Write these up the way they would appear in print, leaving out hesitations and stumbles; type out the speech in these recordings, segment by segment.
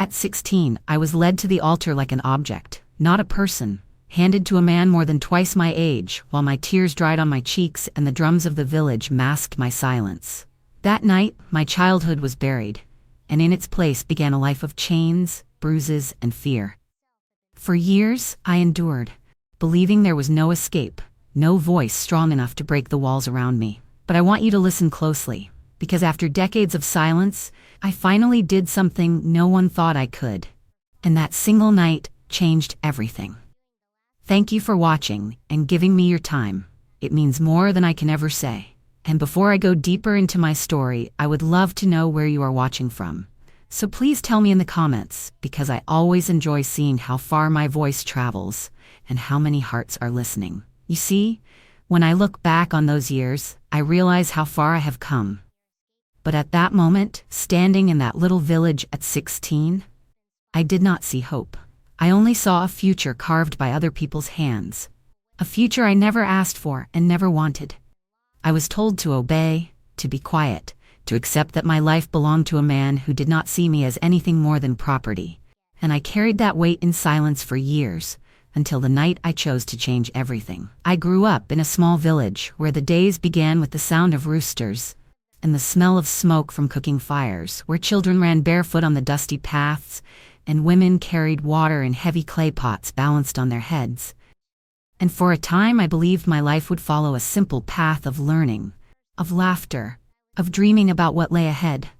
At 16, I was led to the altar like an object, not a person, handed to a man more than twice my age, while my tears dried on my cheeks and the drums of the village masked my silence. That night, my childhood was buried, and in its place began a life of chains, bruises, and fear. For years, I endured, believing there was no escape, no voice strong enough to break the walls around me. But I want you to listen closely, because after decades of silence, I finally did something no one thought I could. And that single night changed everything. Thank you for watching and giving me your time. It means more than I can ever say. And before I go deeper into my story, I would love to know where you are watching from. So please tell me in the comments, because I always enjoy seeing how far my voice travels and how many hearts are listening. You see, when I look back on those years, I realize how far I have come. But at that moment, standing in that little village at 16, I did not see hope. I only saw a future carved by other people's hands. A future I never asked for and never wanted. I was told to obey, to be quiet, to accept that my life belonged to a man who did not see me as anything more than property. And I carried that weight in silence for years, until the night I chose to change everything. I grew up in a small village where the days began with the sound of roosters and the smell of smoke from cooking fires, where children ran barefoot on the dusty paths and women carried water in heavy clay pots balanced on their heads. And for a time I believed my life would follow a simple path of learning, of laughter, of dreaming about what lay ahead.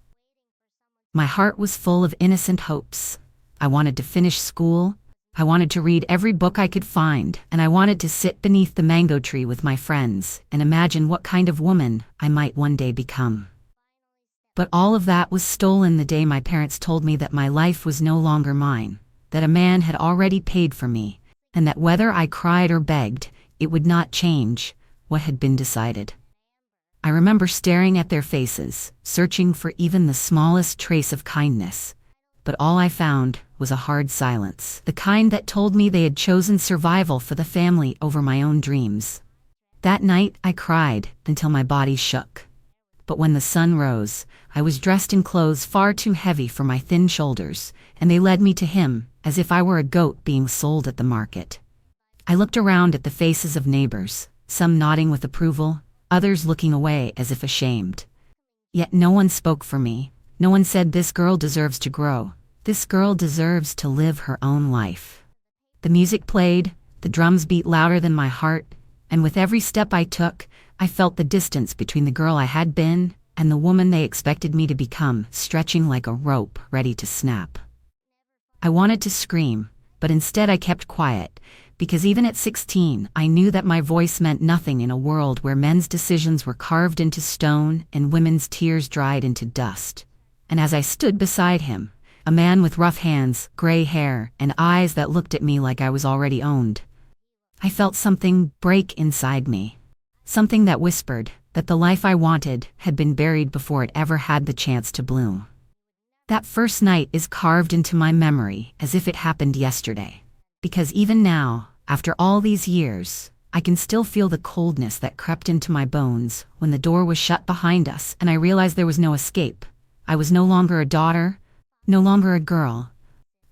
My heart was full of innocent hopes. I wanted to finish school, I wanted to read every book I could find, and I wanted to sit beneath the mango tree with my friends and imagine what kind of woman I might one day become. But all of that was stolen the day my parents told me that my life was no longer mine, that a man had already paid for me, and that whether I cried or begged, it would not change what had been decided. I remember staring at their faces, searching for even the smallest trace of kindness, but all I found was a hard silence, the kind that told me they had chosen survival for the family over my own dreams. That night, I cried until my body shook. But when the sun rose, I was dressed in clothes far too heavy for my thin shoulders, and they led me to him, as if I were a goat being sold at the market. I looked around at the faces of neighbors, some nodding with approval, others looking away as if ashamed. Yet no one spoke for me. No one said, "This girl deserves to grow. This girl deserves to live her own life." The music played, the drums beat louder than my heart, and with every step I took, I felt the distance between the girl I had been and the woman they expected me to become stretching like a rope ready to snap. I wanted to scream, but instead I kept quiet, because even at 16, I knew that my voice meant nothing in a world where men's decisions were carved into stone and women's tears dried into dust. And as I stood beside him, a man with rough hands, gray hair, and eyes that looked at me like I was already owned, I felt something break inside me. Something that whispered that the life I wanted had been buried before it ever had the chance to bloom. That first night is carved into my memory as if it happened yesterday. Because even now, after all these years, I can still feel the coldness that crept into my bones when the door was shut behind us and I realized there was no escape. I was no longer a daughter, no longer a girl.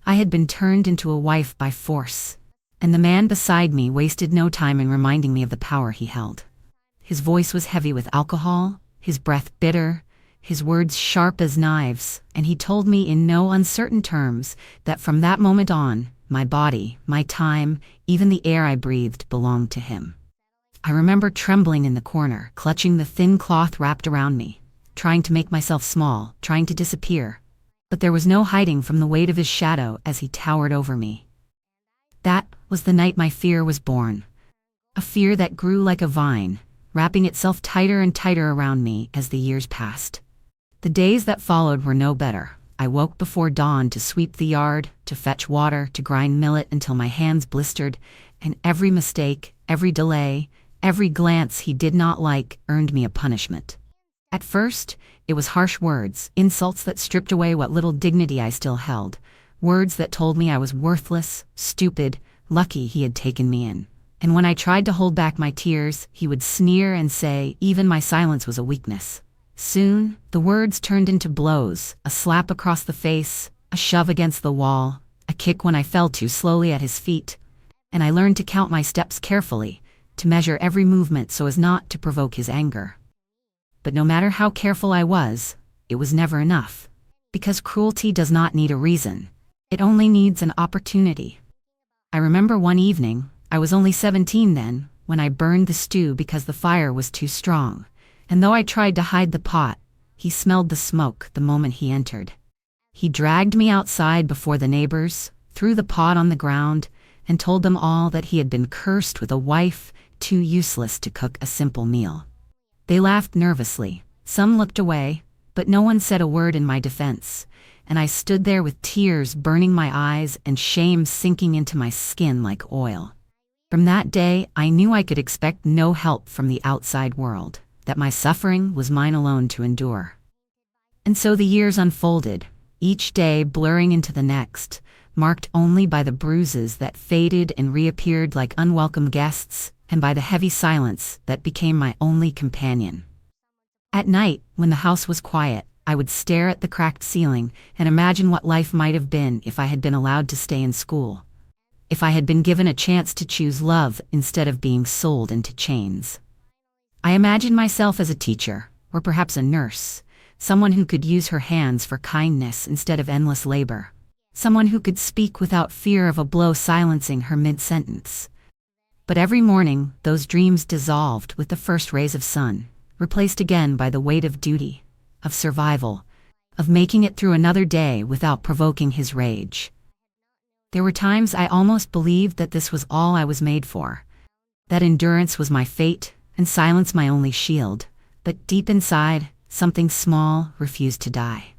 I had been turned into a wife by force. And the man beside me wasted no time in reminding me of the power he held. His voice was heavy with alcohol, his breath bitter, his words sharp as knives, and he told me in no uncertain terms that from that moment on, my body, my time, even the air I breathed belonged to him. I remember trembling in the corner, clutching the thin cloth wrapped around me, trying to make myself small, trying to disappear. But there was no hiding from the weight of his shadow as he towered over me. That was the night my fear was born. A fear that grew like a vine, wrapping itself tighter and tighter around me as the years passed. The days that followed were no better. I woke before dawn to sweep the yard, to fetch water, to grind millet until my hands blistered, and every mistake, every delay, every glance he did not like earned me a punishment. At first, it was harsh words, insults that stripped away what little dignity I still held, words that told me I was worthless, stupid, lucky he had taken me in. And when I tried to hold back my tears, he would sneer and say even my silence was a weakness. Soon, the words turned into blows, a slap across the face, A shove against the wall, a kick when I fell too slowly at his feet, and I learned to count my steps carefully, to measure every movement so as not to provoke his anger. But no matter how careful I was, it was never enough. Because cruelty does not need a reason. It only needs an opportunity. I remember one evening, I was only 17 then, when I burned the stew because the fire was too strong. And though I tried to hide the pot, he smelled the smoke the moment he entered. He dragged me outside before the neighbors, threw the pot on the ground, and told them all that he had been cursed with a wife too useless to cook a simple meal. They laughed nervously. Some looked away, but no one said a word in my defense, and I stood there with tears burning my eyes and shame sinking into my skin like oil. From that day, I knew I could expect no help from the outside world, that my suffering was mine alone to endure. And so the years unfolded, each day blurring into the next, marked only by the bruises that faded and reappeared like unwelcome guests, and by the heavy silence that became my only companion. At night, when the house was quiet, I would stare at the cracked ceiling and imagine what life might have been if I had been allowed to stay in school. If I had been given a chance to choose love instead of being sold into chains. I imagined myself as a teacher, or perhaps a nurse, someone who could use her hands for kindness instead of endless labor. Someone who could speak without fear of a blow silencing her mid-sentence. But every morning, those dreams dissolved with the first rays of sun, replaced again by the weight of duty, of survival, of making it through another day without provoking his rage. There were times I almost believed that this was all I was made for, that endurance was my fate and silence my only shield, but deep inside, something small refused to die.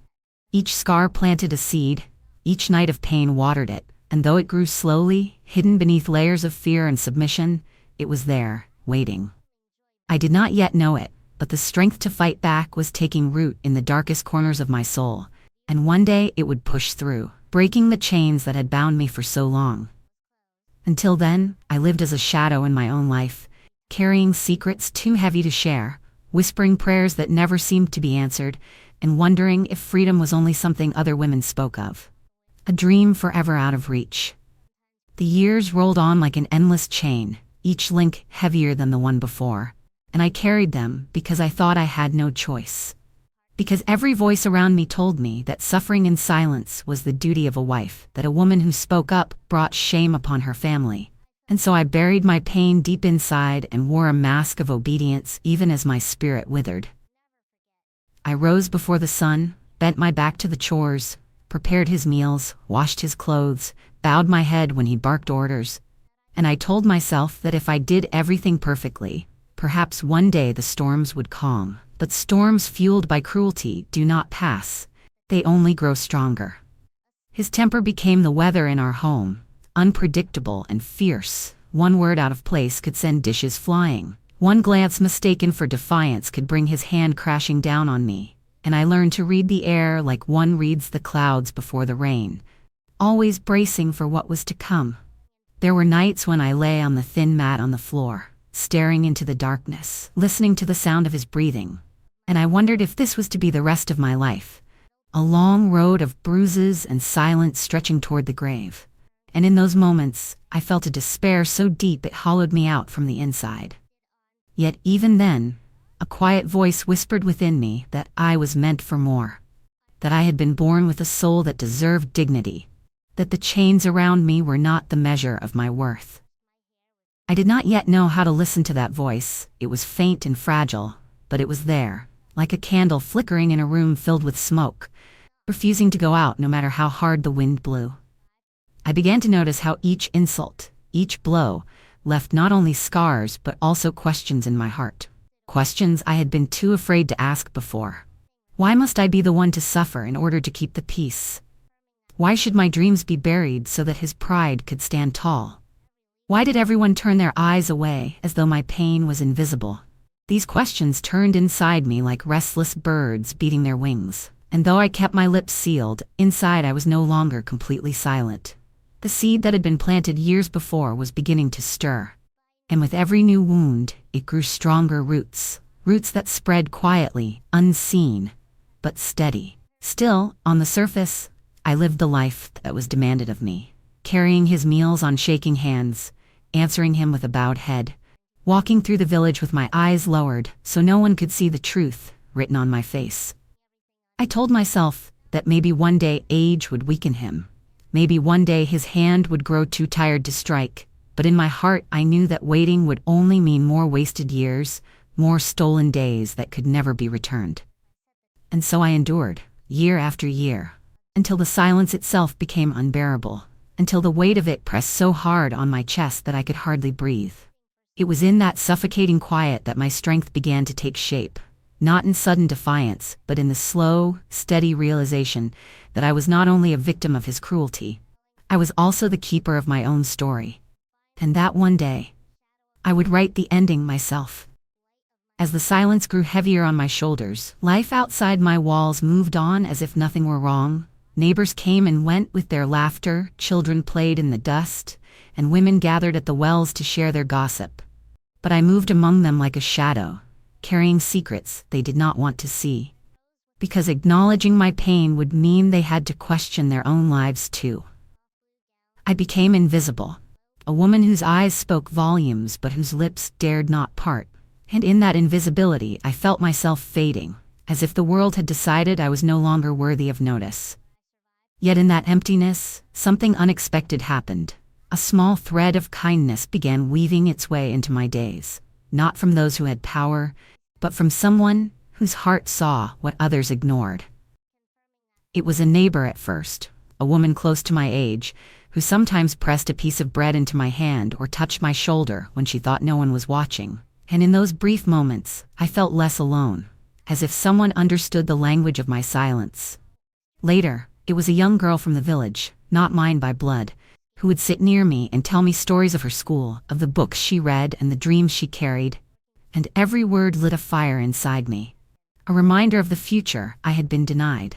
Each scar planted a seed, each night of pain watered it, and though it grew slowly, hidden beneath layers of fear and submission, it was there, waiting. I did not yet know it, but the strength to fight back was taking root in the darkest corners of my soul, and one day it would push through, breaking the chains that had bound me for so long. Until then, I lived as a shadow in my own life, carrying secrets too heavy to share, whispering prayers that never seemed to be answered, and wondering if freedom was only something other women spoke of. A dream forever out of reach. The years rolled on like an endless chain, each link heavier than the one before, and I carried them because I thought I had no choice. Because every voice around me told me that suffering in silence was the duty of a wife, that a woman who spoke up brought shame upon her family. And so I buried my pain deep inside and wore a mask of obedience even as my spirit withered. I rose before the sun, bent my back to the chores, prepared his meals, washed his clothes, bowed my head when he barked orders. And I told myself that if I did everything perfectly, perhaps one day the storms would calm. But storms fueled by cruelty do not pass, they only grow stronger. His temper became the weather in our home, unpredictable and fierce. One word out of place could send dishes flying. One glance mistaken for defiance could bring his hand crashing down on me. And I learned to read the air like one reads the clouds before the rain, always bracing for what was to come. There were nights when I lay on the thin mat on the floor, staring into the darkness, listening to the sound of his breathing. And I wondered if this was to be the rest of my life, a long road of bruises and silence stretching toward the grave. And in those moments, I felt a despair so deep it hollowed me out from the inside. Yet even then, a quiet voice whispered within me that I was meant for more, that I had been born with a soul that deserved dignity, that the chains around me were not the measure of my worth. I did not yet know how to listen to that voice. It was faint and fragile, but it was there, like a candle flickering in a room filled with smoke, refusing to go out no matter how hard the wind blew. I began to notice how each insult, each blow, left not only scars but also questions in my heart. Questions I had been too afraid to ask before. Why must I be the one to suffer in order to keep the peace? Why should my dreams be buried so that his pride could stand tall? Why did everyone turn their eyes away as though my pain was invisible? These questions turned inside me like restless birds beating their wings. And though I kept my lips sealed, inside I was no longer completely silent. The seed that had been planted years before was beginning to stir. And with every new wound, it grew stronger roots. Roots that spread quietly, unseen, but steady. Still, on the surface, I lived the life that was demanded of me, carrying his meals on shaking hands, answering him with a bowed head, walking through the village with my eyes lowered so no one could see the truth written on my face. I told myself that maybe one day age would weaken him. Maybe one day his hand would grow too tired to strike, but in my heart I knew that waiting would only mean more wasted years, more stolen days that could never be returned. And so I endured, year after year, until the silence itself became unbearable, until the weight of it pressed so hard on my chest that I could hardly breathe. It was in that suffocating quiet that my strength began to take shape, not in sudden defiance, but in the slow, steady realization that I was not only a victim of his cruelty, I was also the keeper of my own story. And that one day, I would write the ending myself. As the silence grew heavier on my shoulders, life outside my walls moved on as if nothing were wrong. Neighbors came and went with their laughter, children played in the dust, and women gathered at the wells to share their gossip. But I moved among them like a shadow, carrying secrets they did not want to see. Because acknowledging my pain would mean they had to question their own lives too. I became invisible, a woman whose eyes spoke volumes but whose lips dared not part. And in that invisibility I felt myself fading, as if the world had decided I was no longer worthy of notice. Yet in that emptiness, something unexpected happened. A small thread of kindness began weaving its way into my days, not from those who had power, but from someone whose heart saw what others ignored. It was a neighbor at first, a woman close to my age, who sometimes pressed a piece of bread into my hand or touched my shoulder when she thought no one was watching. And in those brief moments, I felt less alone, as if someone understood the language of my silence. Later, it was a young girl from the village, not mine by blood, who would sit near me and tell me stories of her school, of the books she read and the dreams she carried. And every word lit a fire inside me, a reminder of the future I had been denied.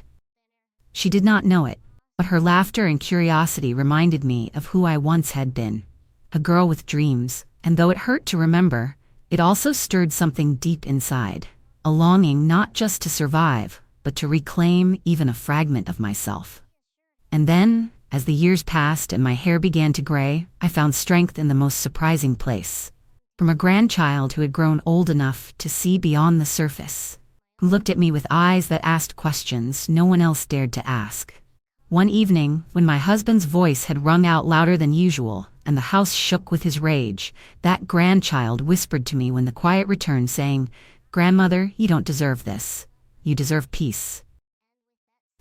She did not know it, but her laughter and curiosity reminded me of who I once had been, a girl with dreams, and though it hurt to remember, it also stirred something deep inside, a longing not just to survive, but to reclaim even a fragment of myself. And then, as the years passed and my hair began to gray, I found strength in the most surprising place. From a grandchild who had grown old enough to see beyond the surface, who looked at me with eyes that asked questions no one else dared to ask. One evening, when my husband's voice had rung out louder than usual, and the house shook with his rage, that grandchild whispered to me when the quiet returned, saying, "Grandmother, you don't deserve this. You deserve peace."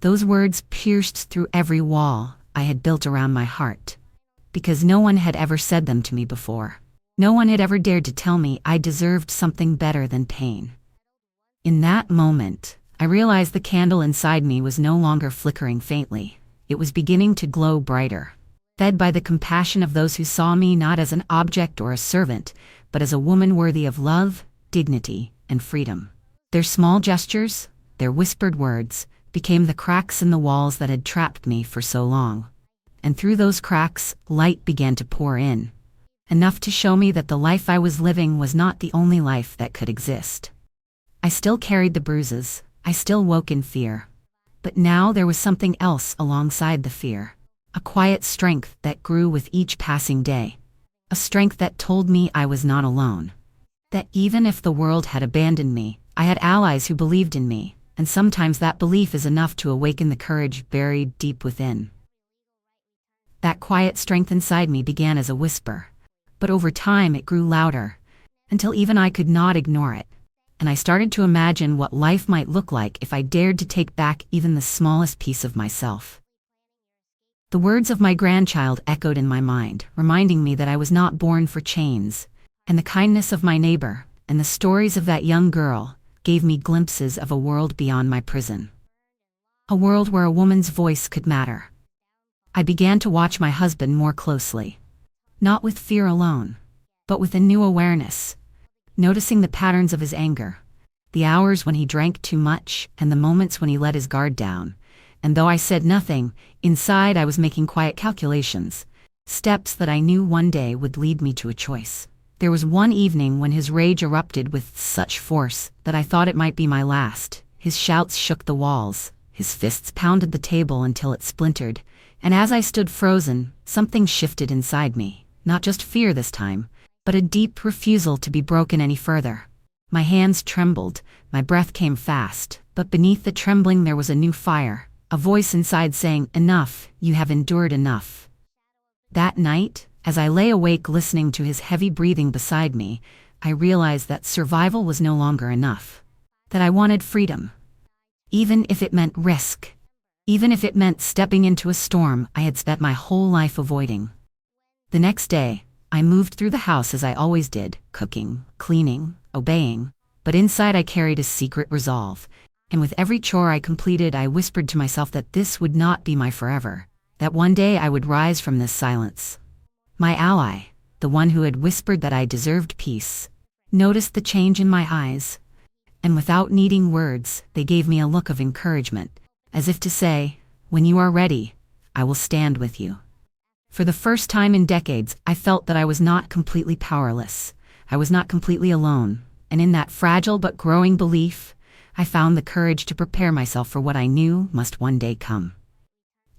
Those words pierced through every wall I had built around my heart, because no one had ever said them to me before. No one had ever dared to tell me I deserved something better than pain. In that moment, I realized the candle inside me was no longer flickering faintly. It was beginning to glow brighter, fed by the compassion of those who saw me not as an object or a servant, but as a woman worthy of love, dignity, and freedom. Their small gestures, their whispered words, became the cracks in the walls that had trapped me for so long. And through those cracks, light began to pour in, enough to show me that the life I was living was not the only life that could exist. I still carried the bruises, I still woke in fear. But now there was something else alongside the fear. A quiet strength that grew with each passing day. A strength that told me I was not alone. That even if the world had abandoned me, I had allies who believed in me, and sometimes that belief is enough to awaken the courage buried deep within. That quiet strength inside me began as a whisper, but over time it grew louder, until even I could not ignore it, and I started to imagine what life might look like if I dared to take back even the smallest piece of myself. The words of my grandchild echoed in my mind, reminding me that I was not born for chains, and the kindness of my neighbor, and the stories of that young girl, gave me glimpses of a world beyond my prison. A world where a woman's voice could matter. I began to watch my husband more closely. Not with fear alone, but with a new awareness, noticing the patterns of his anger, the hours when he drank too much, and the moments when he let his guard down. And though I said nothing, inside I was making quiet calculations, steps that I knew one day would lead me to a choice. There was one evening when his rage erupted with such force that I thought it might be my last. His shouts shook the walls, His fists pounded the table until it splintered, and as I stood frozen, something shifted inside me. Not just fear this time, but a deep refusal to be broken any further. My hands trembled, my breath came fast, but beneath the trembling there was a new fire, a voice inside saying, "Enough, you have endured enough." That night, as I lay awake listening to his heavy breathing beside me, I realized that survival was no longer enough. That I wanted freedom. Even if it meant risk. Even if it meant stepping into a storm I had spent my whole life avoiding. The next day, I moved through the house as I always did, cooking, cleaning, obeying, but inside I carried a secret resolve, and with every chore I completed I whispered to myself that this would not be my forever, that one day I would rise from this silence. My ally, the one who had whispered that I deserved peace, noticed the change in my eyes, and without needing words, they gave me a look of encouragement, as if to say, "When you are ready, I will stand with you." For the first time in decades, I felt that I was not completely powerless. I was not completely alone, and in that fragile but growing belief, I found the courage to prepare myself for what I knew must one day come.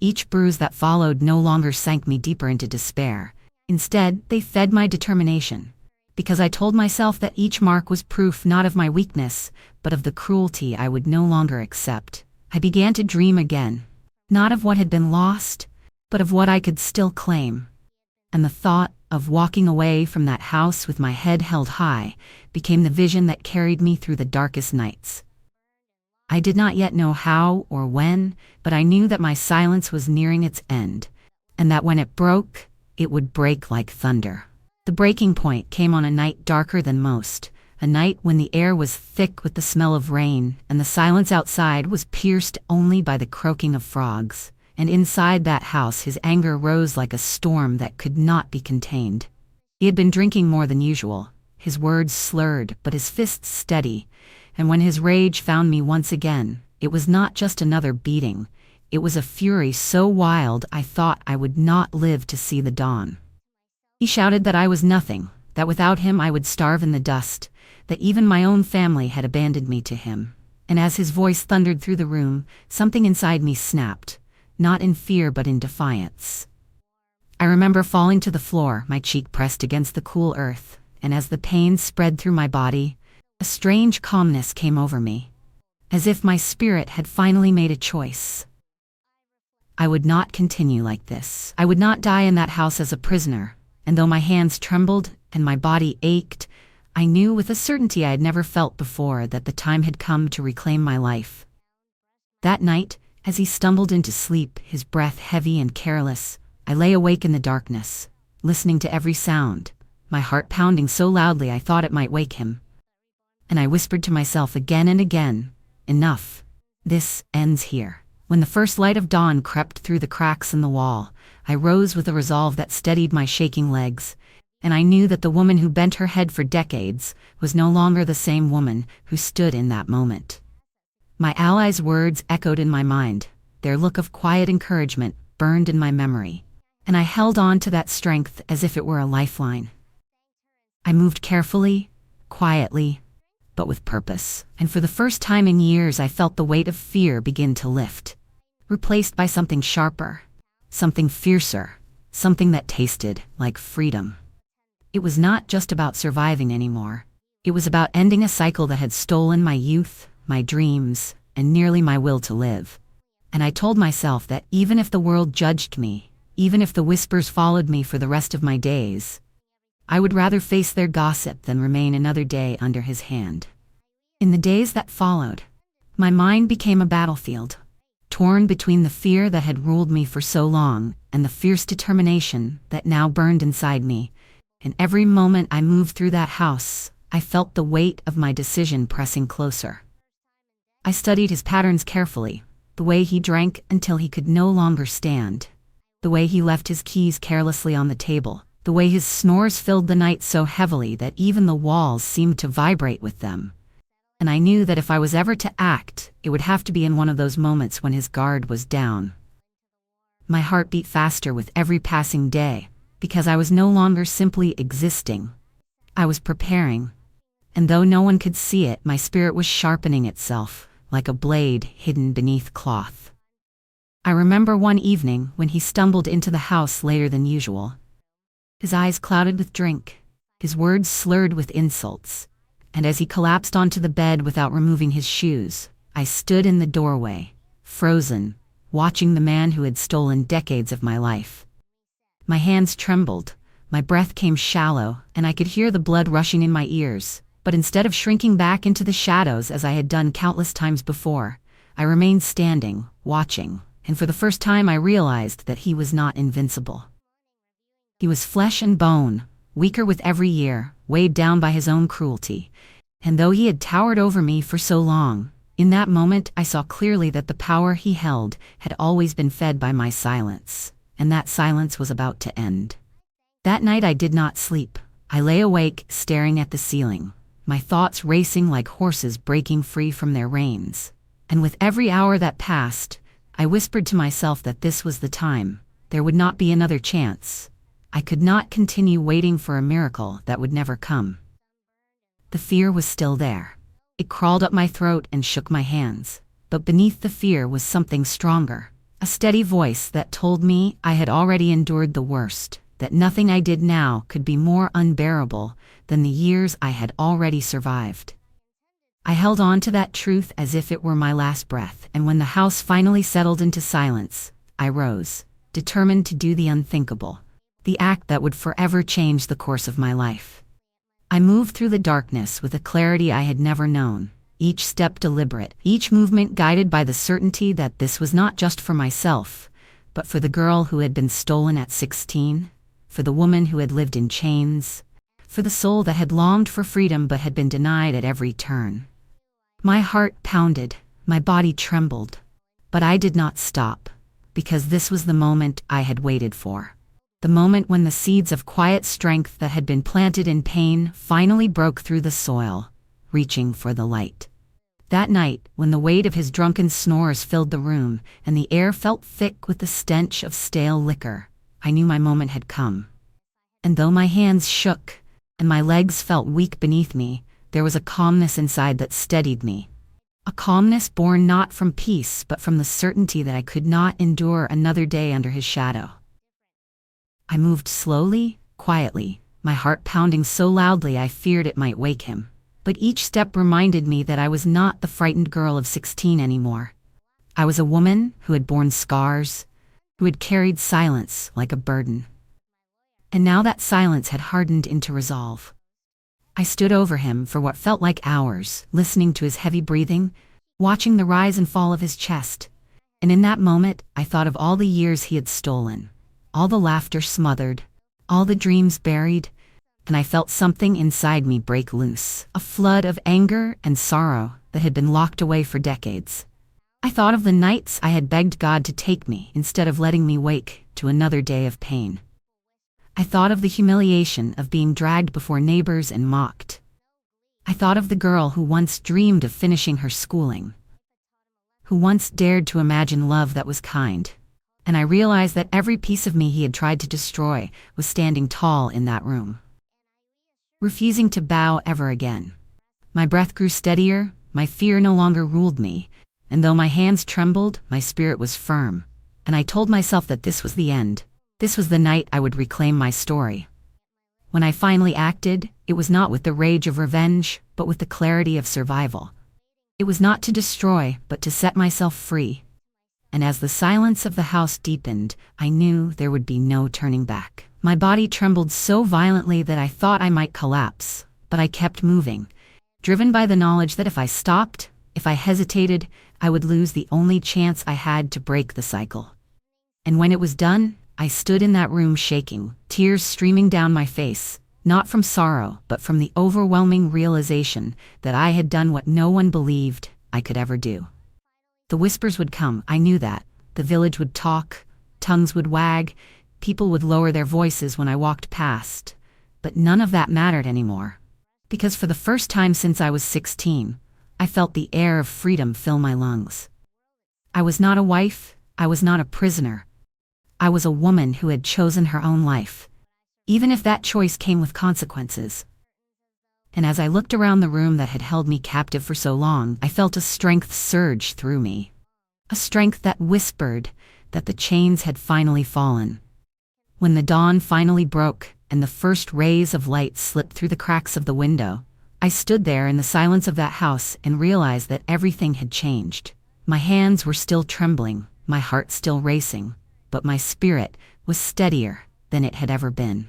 Each bruise that followed no longer sank me deeper into despair. Instead, they fed my determination, because I told myself that each mark was proof not of my weakness, but of the cruelty I would no longer accept. I began to dream again, not of what had been lost, but of what I could still claim. And the thought of walking away from that house with my head held high became the vision that carried me through the darkest nights. I did not yet know how or when, but I knew that my silence was nearing its end, and that when it broke, it would break like thunder. The breaking point came on a night darker than most, a night when the air was thick with the smell of rain, and the silence outside was pierced only by the croaking of frogs. And inside that house his anger rose like a storm that could not be contained. He had been drinking more than usual, his words slurred but his fists steady, and when his rage found me once again, it was not just another beating, it was a fury so wild I thought I would not live to see the dawn. He shouted that I was nothing, that without him I would starve in the dust, that even my own family had abandoned me to him. And as his voice thundered through the room, something inside me snapped. Not in fear but in defiance. I remember falling to the floor, my cheek pressed against the cool earth, and as the pain spread through my body, a strange calmness came over me, as if my spirit had finally made a choice. I would not continue like this. I would not die in that house as a prisoner, and though my hands trembled and my body ached, I knew with a certainty I had never felt before that the time had come to reclaim my life. That night, as he stumbled into sleep, his breath heavy and careless, I lay awake in the darkness, listening to every sound, my heart pounding so loudly I thought it might wake him. And I whispered to myself again and again, "Enough. This ends here." When the first light of dawn crept through the cracks in the wall, I rose with a resolve that steadied my shaking legs, and I knew that the woman who bent her head for decades was no longer the same woman who stood in that moment. My ally's words echoed in my mind, their look of quiet encouragement burned in my memory, and I held on to that strength as if it were a lifeline. I moved carefully, quietly, but with purpose, and for the first time in years I felt the weight of fear begin to lift, replaced by something sharper, something fiercer, something that tasted like freedom. It was not just about surviving anymore. It was about ending a cycle that had stolen my youth, my dreams, and nearly my will to live. And I told myself that even if the world judged me, even if the whispers followed me for the rest of my days, I would rather face their gossip than remain another day under his hand. In the days that followed, my mind became a battlefield, torn between the fear that had ruled me for so long and the fierce determination that now burned inside me. And every moment I moved through that house, I felt the weight of my decision pressing closer. I studied his patterns carefully, the way he drank until he could no longer stand, the way he left his keys carelessly on the table, the way his snores filled the night so heavily that even the walls seemed to vibrate with them. And I knew that if I was ever to act, it would have to be in one of those moments when his guard was down. My heart beat faster with every passing day, because I was no longer simply existing. I was preparing. And though no one could see it, my spirit was sharpening itself, like a blade hidden beneath cloth. I remember one evening when he stumbled into the house later than usual. His eyes clouded with drink, his words slurred with insults, and as he collapsed onto the bed without removing his shoes, I stood in the doorway, frozen, watching the man who had stolen decades of my life. My hands trembled, my breath came shallow, and I could hear the blood rushing in my ears. But instead of shrinking back into the shadows as I had done countless times before, I remained standing, watching, and for the first time I realized that he was not invincible. He was flesh and bone, weaker with every year, weighed down by his own cruelty. And though he had towered over me for so long, in that moment I saw clearly that the power he held had always been fed by my silence, and that silence was about to end. That night I did not sleep. I lay awake, staring at the ceiling, my thoughts racing like horses breaking free from their reins. And with every hour that passed, I whispered to myself that this was the time. There would not be another chance. I could not continue waiting for a miracle that would never come. The fear was still there. It crawled up my throat and shook my hands. But beneath the fear was something stronger, a steady voice that told me I had already endured the worst, that nothing I did now could be more unbearable than the years I had already survived. I held on to that truth as if it were my last breath, and when the house finally settled into silence, I rose, determined to do the unthinkable, the act that would forever change the course of my life. I moved through the darkness with a clarity I had never known, each step deliberate, each movement guided by the certainty that this was not just for myself, but for the girl who had been stolen at 16, for the woman who had lived in chains, for the soul that had longed for freedom but had been denied at every turn. My heart pounded, my body trembled, but I did not stop, because this was the moment I had waited for. The moment when the seeds of quiet strength that had been planted in pain finally broke through the soil, reaching for the light. That night, when the weight of his drunken snores filled the room and the air felt thick with the stench of stale liquor, I knew my moment had come. And though my hands shook and my legs felt weak beneath me, there was a calmness inside that steadied me. A calmness born not from peace but from the certainty that I could not endure another day under his shadow. I moved slowly, quietly, my heart pounding so loudly I feared it might wake him. But each step reminded me that I was not the frightened girl of 16 anymore. I was a woman who had borne scars, who had carried silence like a burden. And now that silence had hardened into resolve. I stood over him for what felt like hours, listening to his heavy breathing, watching the rise and fall of his chest. And in that moment, I thought of all the years he had stolen, all the laughter smothered, all the dreams buried, and I felt something inside me break loose, a flood of anger and sorrow that had been locked away for decades. I thought of the nights I had begged God to take me instead of letting me wake to another day of pain. I thought of the humiliation of being dragged before neighbors and mocked. I thought of the girl who once dreamed of finishing her schooling, who once dared to imagine love that was kind. And I realized that every piece of me he had tried to destroy was standing tall in that room, refusing to bow ever again. My breath grew steadier, my fear no longer ruled me, and though my hands trembled, my spirit was firm, and I told myself that this was the end. This was the night I would reclaim my story. When I finally acted, it was not with the rage of revenge, but with the clarity of survival. It was not to destroy, but to set myself free. And as the silence of the house deepened, I knew there would be no turning back. My body trembled so violently that I thought I might collapse, but I kept moving, driven by the knowledge that if I stopped, if I hesitated, I would lose the only chance I had to break the cycle. And when it was done, I stood in that room shaking, tears streaming down my face, not from sorrow, but from the overwhelming realization that I had done what no one believed I could ever do. The whispers would come, I knew that. The village would talk, tongues would wag, people would lower their voices when I walked past. But none of that mattered anymore. Because for the first time since I was 16, I felt the air of freedom fill my lungs. I was not a wife, I was not a prisoner. I was a woman who had chosen her own life, even if that choice came with consequences. And as I looked around the room that had held me captive for so long, I felt a strength surge through me. A strength that whispered that the chains had finally fallen. When the dawn finally broke and the first rays of light slipped through the cracks of the window, I stood there in the silence of that house and realized that everything had changed. My hands were still trembling, my heart still racing, but my spirit was steadier than it had ever been.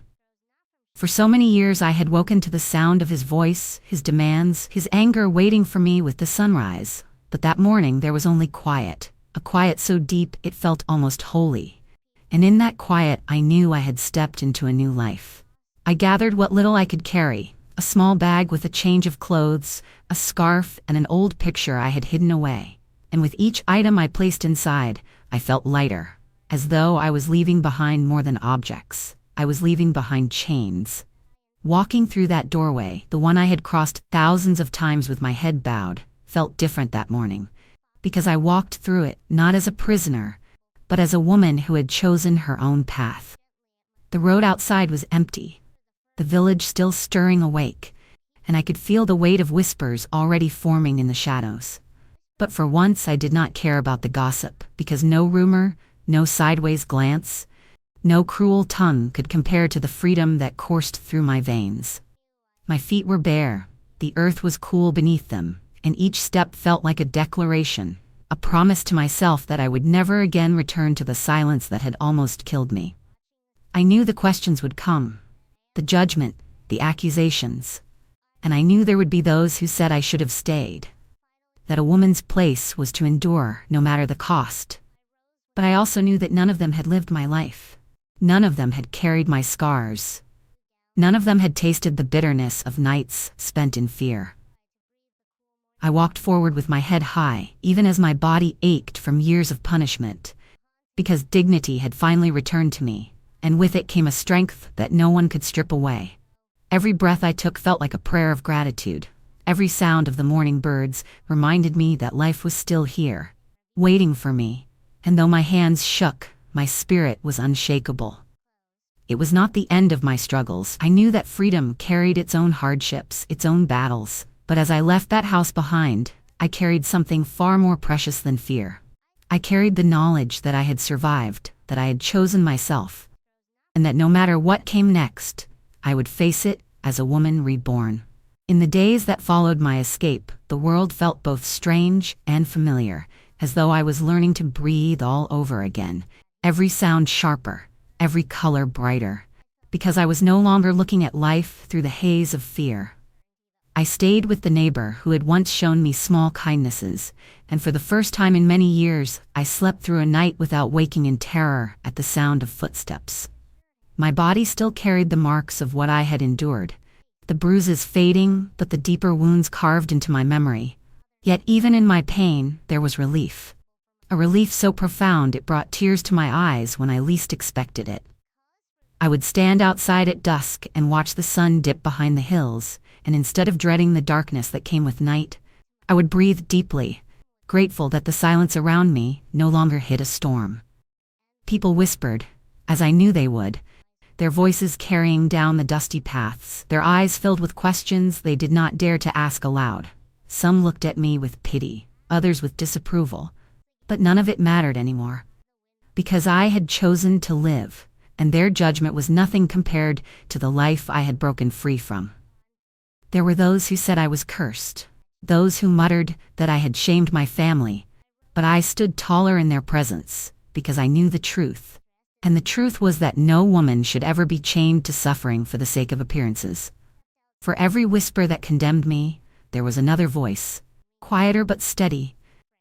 For so many years I had woken to the sound of his voice, his demands, his anger waiting for me with the sunrise. But that morning there was only quiet, a quiet so deep it felt almost holy. And in that quiet I knew I had stepped into a new life. I gathered what little I could carry, a small bag with a change of clothes, a scarf, and an old picture I had hidden away. And with each item I placed inside, I felt lighter, as though I was leaving behind more than objects. I was leaving behind chains. Walking through that doorway, the one I had crossed thousands of times with my head bowed, felt different that morning, because I walked through it not as a prisoner, but as a woman who had chosen her own path. The road outside was empty, the village still stirring awake, and I could feel the weight of whispers already forming in the shadows. But for once I did not care about the gossip, because no rumor, no sideways glance, no cruel tongue could compare to the freedom that coursed through my veins. My feet were bare, the earth was cool beneath them, and each step felt like a declaration, a promise to myself that I would never again return to the silence that had almost killed me. I knew the questions would come, the judgment, the accusations, and I knew there would be those who said I should have stayed, that a woman's place was to endure no matter the cost. But I also knew that none of them had lived my life. None of them had carried my scars. None of them had tasted the bitterness of nights spent in fear. I walked forward with my head high, even as my body ached from years of punishment, because dignity had finally returned to me, and with it came a strength that no one could strip away. Every breath I took felt like a prayer of gratitude. Every sound of the morning birds reminded me that life was still here, waiting for me, and though my hands shook, my spirit was unshakable. It was not the end of my struggles. I knew that freedom carried its own hardships, its own battles. But as I left that house behind, I carried something far more precious than fear. I carried the knowledge that I had survived, that I had chosen myself, and that no matter what came next, I would face it as a woman reborn. In the days that followed my escape, the world felt both strange and familiar, as though I was learning to breathe all over again. Every sound sharper, every color brighter, because I was no longer looking at life through the haze of fear. I stayed with the neighbor who had once shown me small kindnesses, and for the first time in many years, I slept through a night without waking in terror at the sound of footsteps. My body still carried the marks of what I had endured, the bruises fading, but the deeper wounds carved into my memory. Yet even in my pain, there was relief. A relief so profound it brought tears to my eyes when I least expected it. I would stand outside at dusk and watch the sun dip behind the hills, and instead of dreading the darkness that came with night, I would breathe deeply, grateful that the silence around me no longer hid a storm. People whispered, as I knew they would, their voices carrying down the dusty paths, their eyes filled with questions they did not dare to ask aloud. Some looked at me with pity, others with disapproval. But none of it mattered anymore, because I had chosen to live, and their judgment was nothing compared to the life I had broken free from. There were those who said I was cursed, those who muttered that I had shamed my family, but I stood taller in their presence, because I knew the truth. And the truth was that no woman should ever be chained to suffering for the sake of appearances. For every whisper that condemned me, there was another voice, quieter but steady,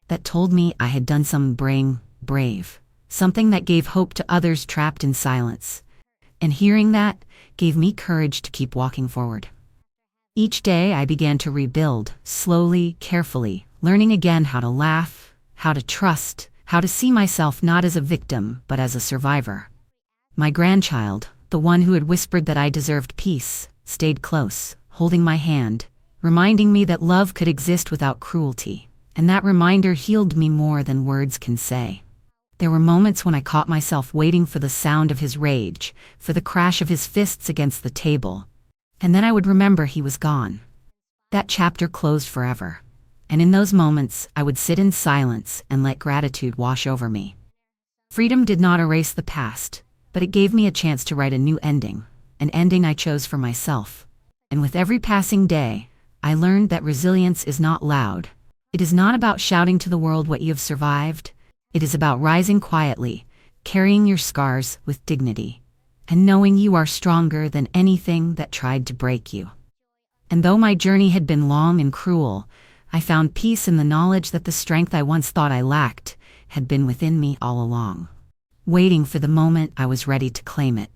that told me I had done something brave, something that gave hope to others trapped in silence. And hearing that gave me courage to keep walking forward. Each day I began to rebuild, slowly, carefully, learning again how to laugh, how to trust, how to see myself not as a victim but as a survivor. My grandchild, the one who had whispered that I deserved peace, stayed close, holding my hand, reminding me that love could exist without cruelty. And that reminder healed me more than words can say. There were moments when I caught myself waiting for the sound of his rage, for the crash of his fists against the table. And then I would remember he was gone, That chapter closed forever. And in those moments, I would sit in silence and let gratitude wash over me. Freedom did not erase the past, but it gave me a chance to write a new ending, an ending I chose for myself. And with every passing day, I learned that resilience is not loud. It is not about shouting to the world what you have survived. It is about rising quietly, carrying your scars with dignity, and knowing you are stronger than anything that tried to break you. And though my journey had been long and cruel, I found peace in the knowledge that the strength I once thought I lacked had been within me all along, waiting for the moment I was ready to claim it.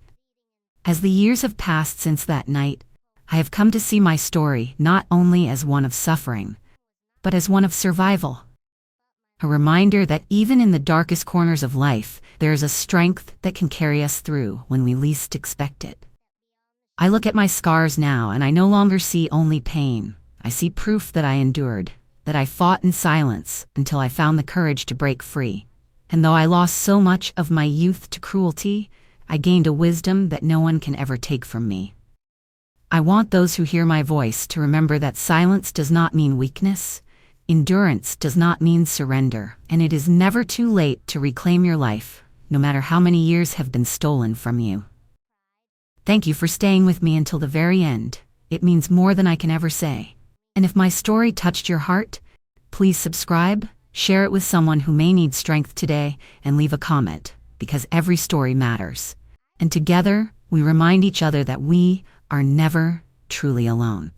As the years have passed since that night, I have come to see my story not only as one of suffering, but as one of survival. A reminder that even in the darkest corners of life, there is a strength that can carry us through when we least expect it. I look at my scars now and I no longer see only pain. I see proof that I endured, that I fought in silence until I found the courage to break free. And though I lost so much of my youth to cruelty, I gained a wisdom that no one can ever take from me. I want those who hear my voice to remember that silence does not mean weakness, endurance does not mean surrender, and it is never too late to reclaim your life, no matter how many years have been stolen from you. Thank you for staying with me until the very end. It means more than I can ever say. And if my story touched your heart, please subscribe, share it with someone who may need strength today, and leave a comment, because every story matters. And together, we remind each other that we are never truly alone.